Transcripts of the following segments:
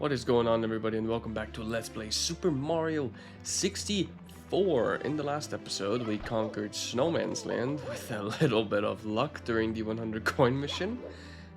What is going on, everybody, and welcome back to Let's Play Super Mario 64. In the last episode, we conquered Snowman's Land with a little bit of luck during the 100 coin mission.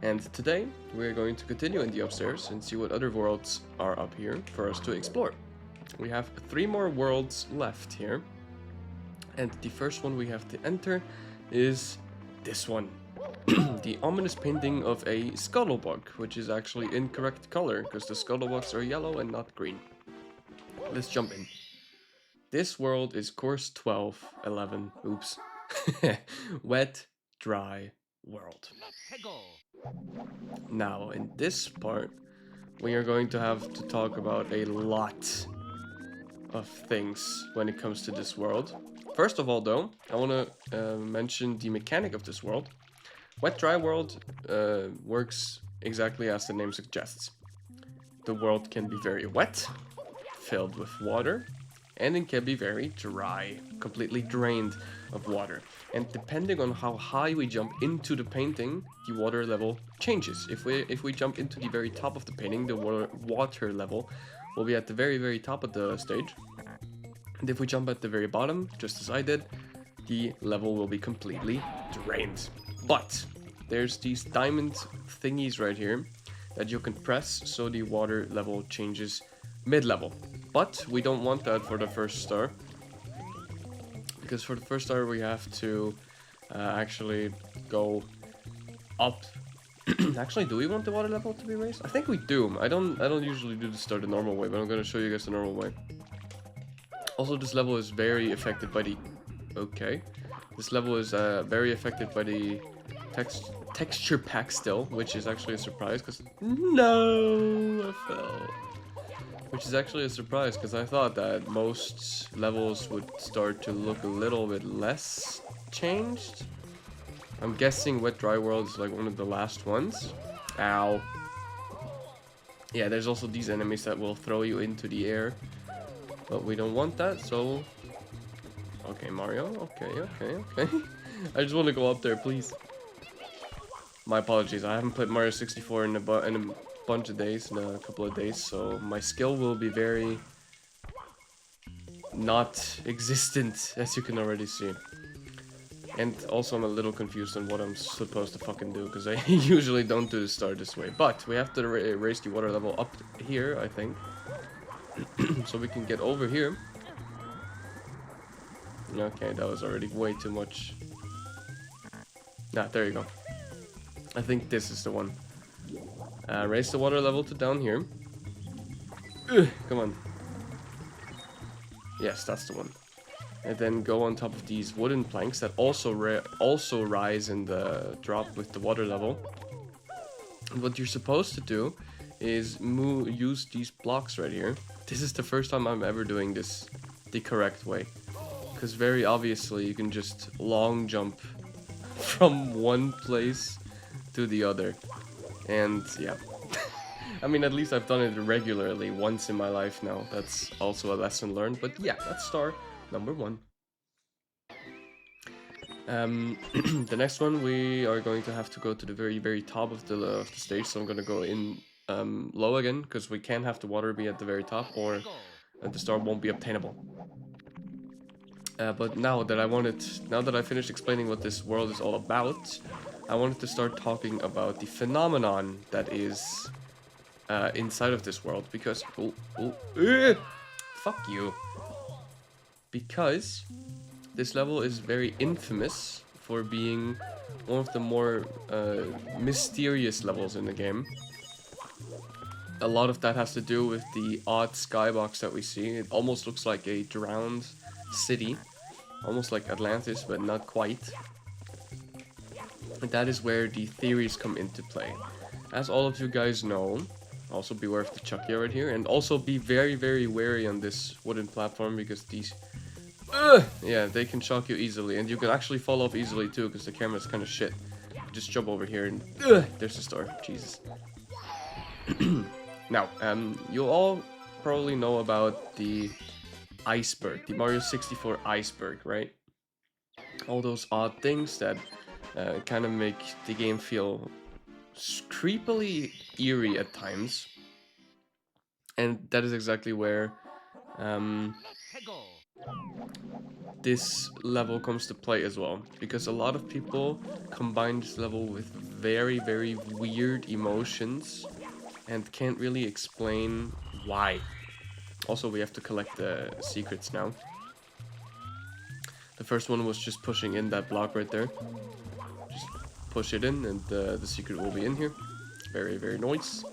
And today, we're going to continue in the upstairs and see what other worlds are up here for us to explore. We have 3 more worlds left here. And the first one we have to enter is this one. The ominous painting of a scuttlebug, which is actually incorrect color because the scuttlebugs are yellow and not green. Let's jump in. This world is course 12, 11, oops. Wet, dry world. Now, in this part, we are going to have to talk about a lot of things when it comes to this world. First of all, though, I want to mention the mechanic of this world. Wet Dry World works exactly as the name suggests. The world can be very wet, filled with water, and it can be very dry, completely drained of water. And depending on how high we jump into the painting, the water level changes. If we jump into the very top of the painting, the water level will be at the very top of the stage. And if we jump at the very bottom, just as I did, the level will be completely drained. But there's these diamond thingies right here that you can press so the water level changes mid-level. But we don't want that for the first star, because for the first star we have to actually go up. Actually, do we want the water level to be raised? I think we do. I don't usually do the star the normal way, but I'm gonna show you guys the normal way. Also, this level is very affected by the... Okay. This level is very affected by the texture pack still, which is actually a surprise, because... No! I fell. Which is actually a surprise, because I thought that most levels would start to look a little bit less changed. I'm guessing Wet Dry World is like one of the last ones. Ow. Yeah, there's also these enemies that will throw you into the air. But we don't want that, so... Okay, Mario. Okay. I just want to go up there, please. My apologies. I haven't played Mario 64 in a bunch of days, in a couple of days, so my skill will be very... not existent, as you can already see. And also I'm a little confused on what I'm supposed to fucking do, because I usually don't do the star this way. But we have to raise the water level up here, I think. So we can get over here. Okay, that was already way too much. Nah, there you go. I think this is the one. Raise the water level to down here. Come on. Yes, that's the one. And then go on top of these wooden planks that also rise in the drop with the water level. And what you're supposed to do is use these blocks right here. This is the first time I'm ever doing this the correct way. Because very obviously you can just long jump from one place to the other. And yeah. I mean, at least I've done it regularly once in my life now. That's also a lesson learned. But yeah, that's star number 1. The next one, we are going to have to go to the very top of the stage. So I'm going to go in low again, because we can't have the water be at the very top, or the star won't be obtainable. But now that I finished explaining what this world is all about, I wanted to start talking about the phenomenon that is inside of this world, because fuck you. Because this level is very infamous for being one of the more mysterious levels in the game. A lot of that has to do with the odd skybox that we see. It almost looks like a drowned city. Almost like Atlantis, but not quite. And that is where the theories come into play. As all of you guys know, also beware of the Chucky right here. And also be very wary on this wooden platform, because these... yeah, they can shock you easily. And you can actually fall off easily too, because the camera's kind of shit. Just jump over here and... there's the star. Jesus. Now, you all probably know about the iceberg, the Mario 64 iceberg, right? All those odd things that kind of make the game feel creepily eerie at times. And that is exactly where this level comes to play as well, because a lot of people combine this level with very, very weird emotions and can't really explain why. Also, we have to collect the secrets now. The first one was just pushing in that block right there. Just push it in and the secret will be in here. Very, very nice.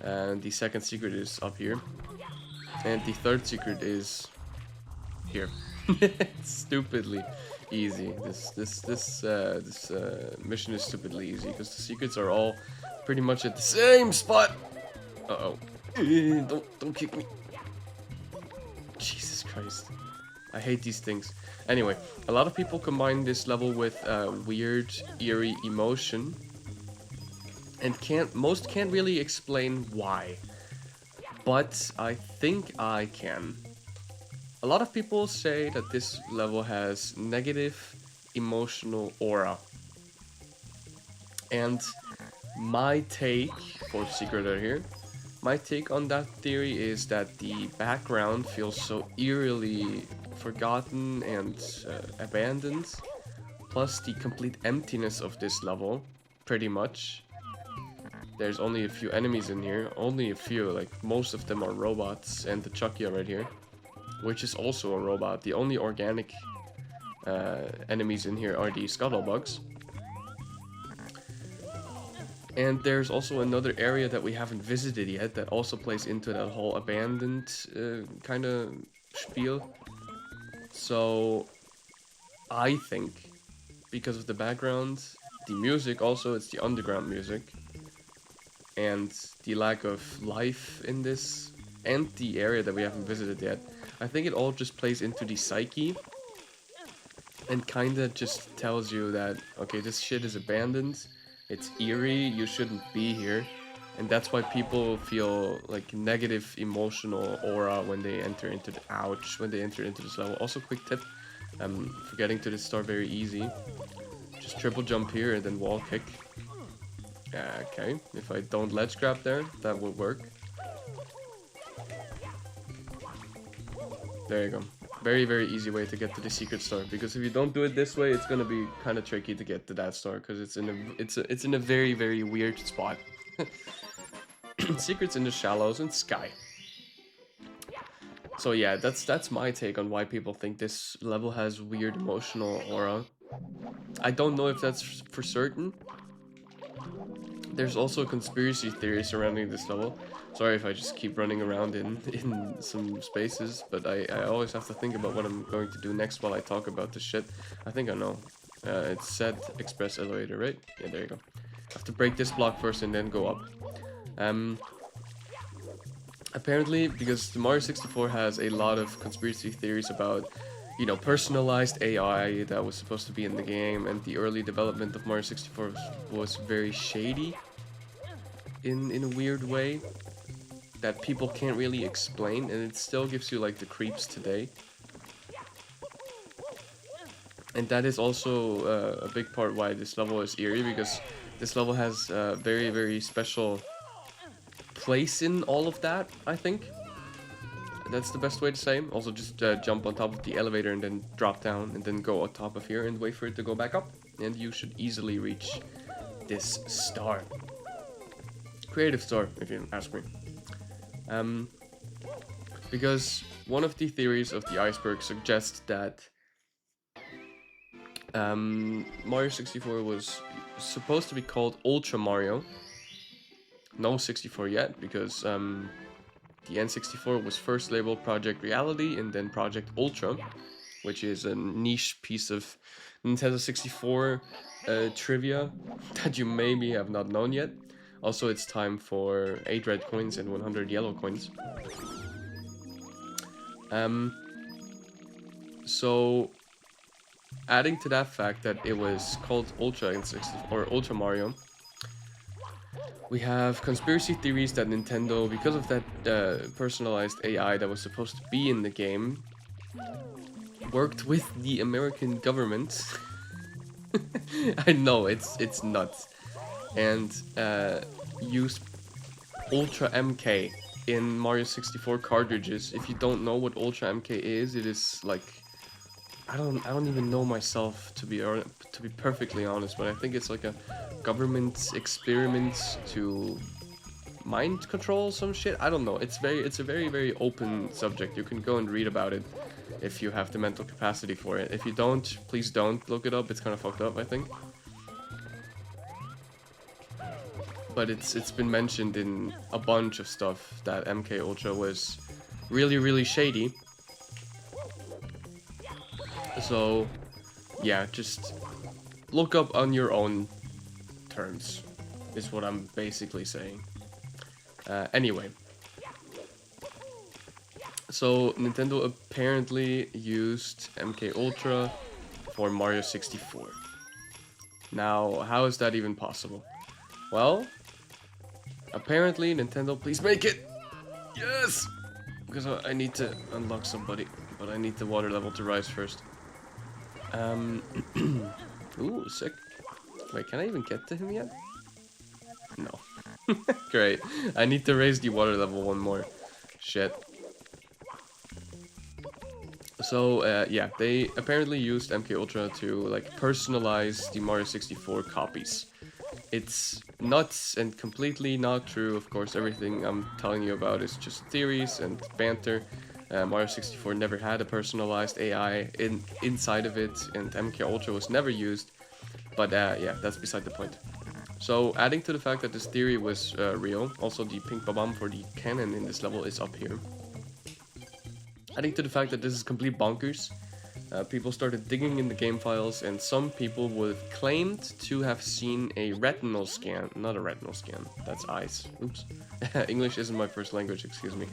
And the second secret is up here. And the third secret is here. It's stupidly easy. This mission is stupidly easy because the secrets are all pretty much at the same spot. Uh-oh. Don't kick me. Jesus Christ. I hate these things. Anyway, a lot of people combine this level with weird, eerie emotion. And most can't really explain why. But I think I can. A lot of people say that this level has negative emotional aura. And my take, for secret right here, my take on that theory is that the background feels so eerily forgotten and abandoned. Plus the complete emptiness of this level, pretty much. There's only a few enemies in here, only a few, like most of them are robots, and the Chuckia right here, which is also a robot. The only organic enemies in here are the Scuttlebugs. And there's also another area that we haven't visited yet that also plays into that whole abandoned kind of spiel. So I think, because of the background, the music also, it's the underground music, and the lack of life in this, and the area that we haven't visited yet, I think it all just plays into the psyche and kinda just tells you that, okay, this shit is abandoned, it's eerie, you shouldn't be here, and that's why people feel like negative emotional aura when they enter into the when they enter into this level. Also, quick tip, for getting to this star very easy, just triple jump here and then wall kick. Okay, if I don't ledge grab there, that would work. There you go. Very, very easy way to get to the secret star, because if you don't do it this way, it's gonna be kind of tricky to get to that star, because it's in a very, very weird spot. Secrets in the shallows and sky. So yeah, that's my take on why people think this level has weird emotional aura. I don't know if that's for certain. There's also a conspiracy theory surrounding this level. Sorry if I just keep running around in some spaces, but I always have to think about what I'm going to do next while I talk about this shit. I think I know. It's said express elevator, right? Yeah, there you go. I have to break this block first and then go up. Apparently, because the Mario 64 has a lot of conspiracy theories about, you know, personalized AI that was supposed to be in the game, and the early development of Mario 64 was very shady in a weird way that people can't really explain, and it still gives you like the creeps today. And that is also a big part why this level is eerie, because this level has a very, very special place in all of that, I think. That's the best way to say. Also, just jump on top of the elevator and then drop down and then go on top of here and wait for it to go back up. And you should easily reach this star. Creative star, if you ask me. Because one of the theories of the iceberg suggests that Mario 64 was supposed to be called Ultra Mario. No 64 yet, because the N64 was first labeled Project Reality and then Project Ultra, which is a niche piece of Nintendo 64 trivia that you maybe have not known yet. Also, it's time for 8 red coins and 100 yellow coins. So, adding to that fact that it was called Ultra N64 or Ultra Mario, we have conspiracy theories that Nintendo, because of that personalized AI that was supposed to be in the game, worked with the American government. I know, it's nuts. And used Ultra MK in Mario 64 cartridges. If you don't know what Ultra MK is, it is like I don't even know myself to be perfectly honest, but I think it's like a government experiment to mind control some shit. I don't know. It's a very open subject. You can go and read about it if you have the mental capacity for it. If you don't, please don't look it up. It's kind of fucked up, I think. But it's been mentioned in a bunch of stuff that MK Ultra was really shady. So yeah, just look up on your own terms is what I'm basically saying. Anyway, so Nintendo apparently used MK Ultra for Mario 64. Now, how is that even possible? Well, apparently Nintendo, please make it! Yes! Because I need to unlock somebody, but I need the water level to rise first. Ooh, sick. Wait, can I even get to him yet? No. Great. I need to raise the water level one more. Shit. So, yeah, they apparently used MK Ultra to, like, personalize the Mario 64 copies. It's nuts and completely not true. Of course, everything I'm telling you about is just theories and banter. Mario 64 never had a personalized AI inside of it, and MK Ultra was never used. But yeah, that's beside the point. So, adding to the fact that this theory was real, also the pink babam for the cannon in this level is up here. Adding to the fact that this is complete bonkers, people started digging in the game files, and some people would have claimed to have seen a retinal scan. Not a retinal scan, that's eyes. Oops. English isn't my first language, excuse me.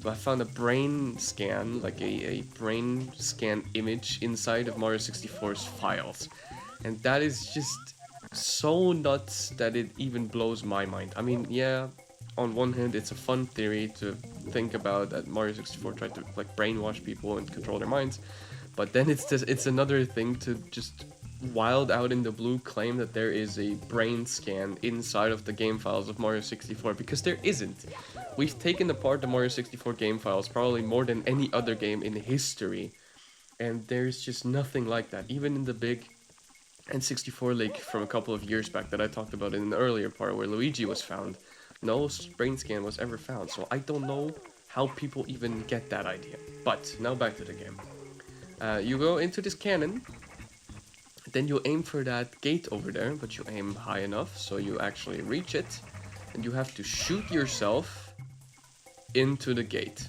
But I found a brain scan, like a brain scan image inside of Mario 64's files. And that is just so nuts that it even blows my mind. I mean, yeah, on one hand, it's a fun theory to think about that Mario 64 tried to like brainwash people and control their minds, but then it's another thing to just wild out in the blue claim that there is a brain scan inside of the game files of Mario 64, because there isn't. We've taken apart the Mario 64 game files probably more than any other game in history, and there's just nothing like that. Even in the big N64 leak from a couple of years back that I talked about in an earlier part where Luigi was found, no brain scan was ever found, so I don't know how people even get that idea. But now back to the game. You go into this cannon, then you aim for that gate over there, but you aim high enough so you actually reach it, and you have to shoot yourself into the gate.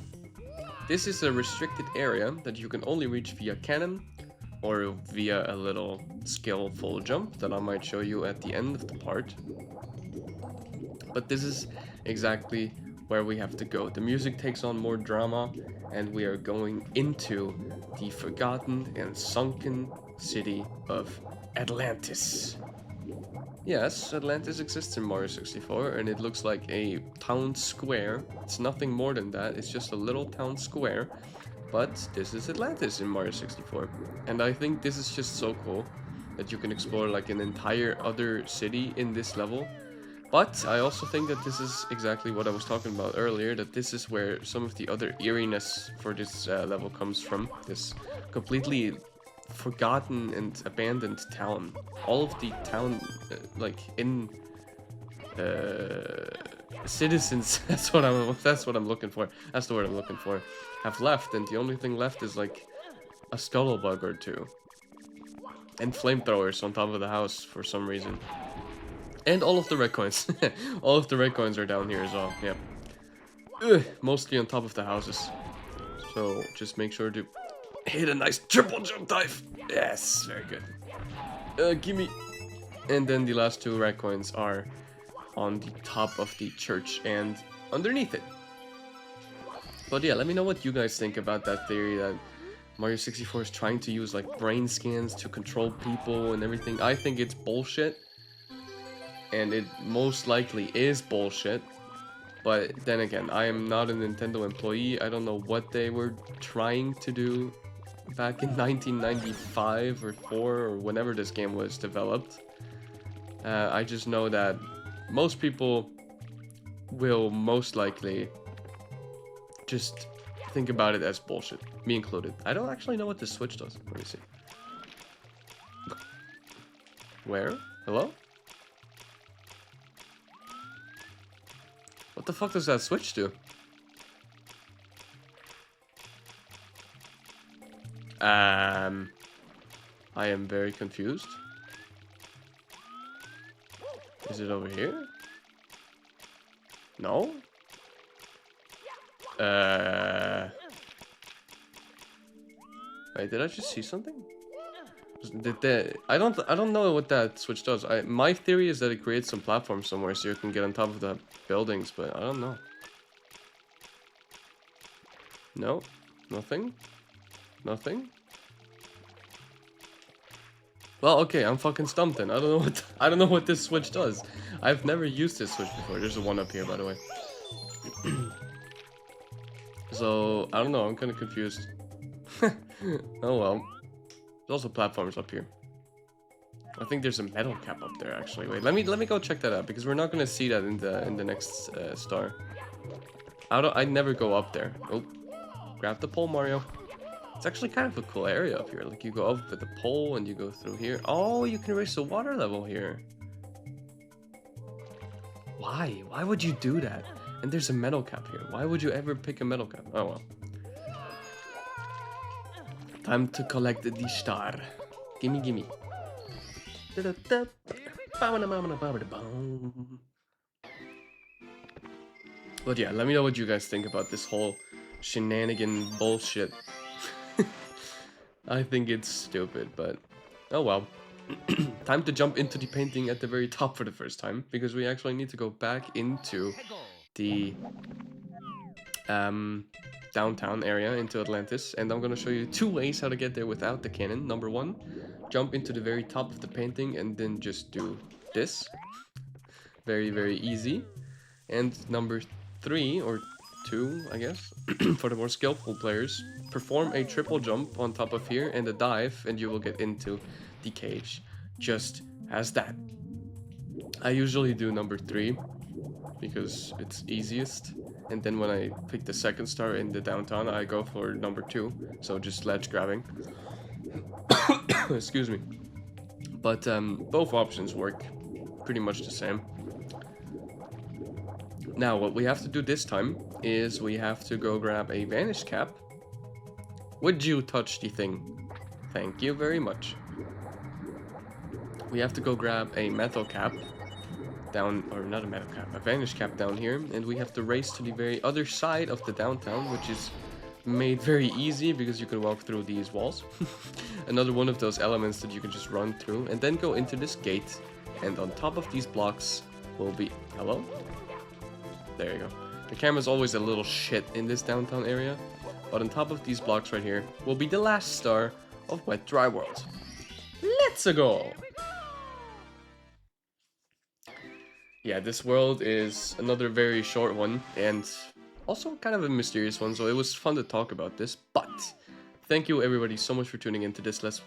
This is a restricted area that you can only reach via cannon or via a little skillful jump that I might show you at the end of the part. But this is exactly where we have to go. The music takes on more drama, and we are going into the forgotten and sunken city of Atlantis. Yes, Atlantis exists in Mario 64, and it looks like a town square. It's nothing more than that, it's just a little town square. But this is Atlantis in Mario 64. And I think this is just so cool that you can explore like an entire other city in this level. But I also think that this is exactly what I was talking about earlier, that this is where some of the other eeriness for this level comes from. This completely forgotten and abandoned town. All of the town, citizens, that's what I'm looking for. That's the word I'm looking for. Have left, and the only thing left is like a scuttlebug or two. And flamethrowers on top of the house for some reason. And all of the red coins. All of the red coins are down here as well, yeah. Mostly on top of the houses. So just make sure to hit a nice triple jump dive. Yes, very good. Gimme. And then the last two red coins are on the top of the church and underneath it. But yeah, let me know what you guys think about that theory that Mario 64 is trying to use like brain scans to control people and everything. I think it's bullshit. And it most likely is bullshit. But then again, I am not a Nintendo employee. I don't know what they were trying to do back in 1995 or 4 or whenever this game was developed. I just know that most people will most likely just think about it as bullshit, me included. I don't actually know what this switch does. Let me see. Where? Hello? What the fuck does that switch do? I am very confused. Is it over here? No? Wait, did I just see something? I don't know what that switch does. My theory is that it creates some platform somewhere so you can get on top of the buildings, but I don't know. No, nothing. Nothing. Well, okay, I'm fucking stumped then. I don't know what this switch does. I've never used this switch before. There's a one up here, by the way. So I don't know. I'm kind of confused. Oh well. There's also platforms up here. I think there's a metal cap up there actually. Wait, let me go check that out because we're not gonna see that in the next star. I'd never go up there. Oh, grab the pole, Mario. It's actually kind of a cool area up here. Like you go up with the pole and you go through here. Oh, you can raise the water level here. Why? Why would you do that? And there's a metal cap here. Why would you ever pick a metal cap? Oh well. Time to collect the star. Gimme, gimme. But yeah, let me know what you guys think about this whole shenanigan bullshit. I think it's stupid, but oh well. Time to jump into the painting at the very top for the first time, because we actually need to go back into the downtown area, into Atlantis, and I'm gonna show you 2 ways how to get there without the cannon. Number 1, jump into the very top of the painting and then just do this. Very, very easy. And number 3, or 2, I guess, for the more skillful players, perform a triple jump on top of here and a dive, and you will get into the cage just as that. I usually do number 3 because it's easiest, and then when I pick the second star in the downtown, I go for number 2, so just ledge grabbing. Excuse me. But both options work pretty much the same. Now, what we have to do this time is we have to go grab a vanish cap. Would you touch the thing? Thank you very much. We have to go grab a metal cap down, or not a metal cap, a vanish cap down here, and we have to race to the very other side of the downtown, which is made very easy because you can walk through these walls. Another one of those elements that you can just run through, and then go into this gate, and on top of these blocks will be... Hello? There you go. The camera's always a little shit in this downtown area, but on top of these blocks right here will be the last star of Wet Dry World. Let's go! Yeah, this world is another very short one, and also kind of a mysterious one, so it was fun to talk about this, but... Thank you everybody so much for tuning into this Let's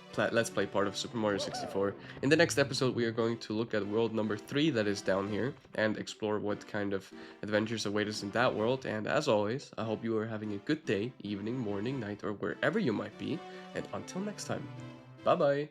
Play part of Super Mario 64. In the next episode we are going to look at world number 3 that is down here and explore what kind of adventures await us in that world. And as always, I hope you are having a good day, evening, morning, night, or wherever you might be. And until next time, bye bye!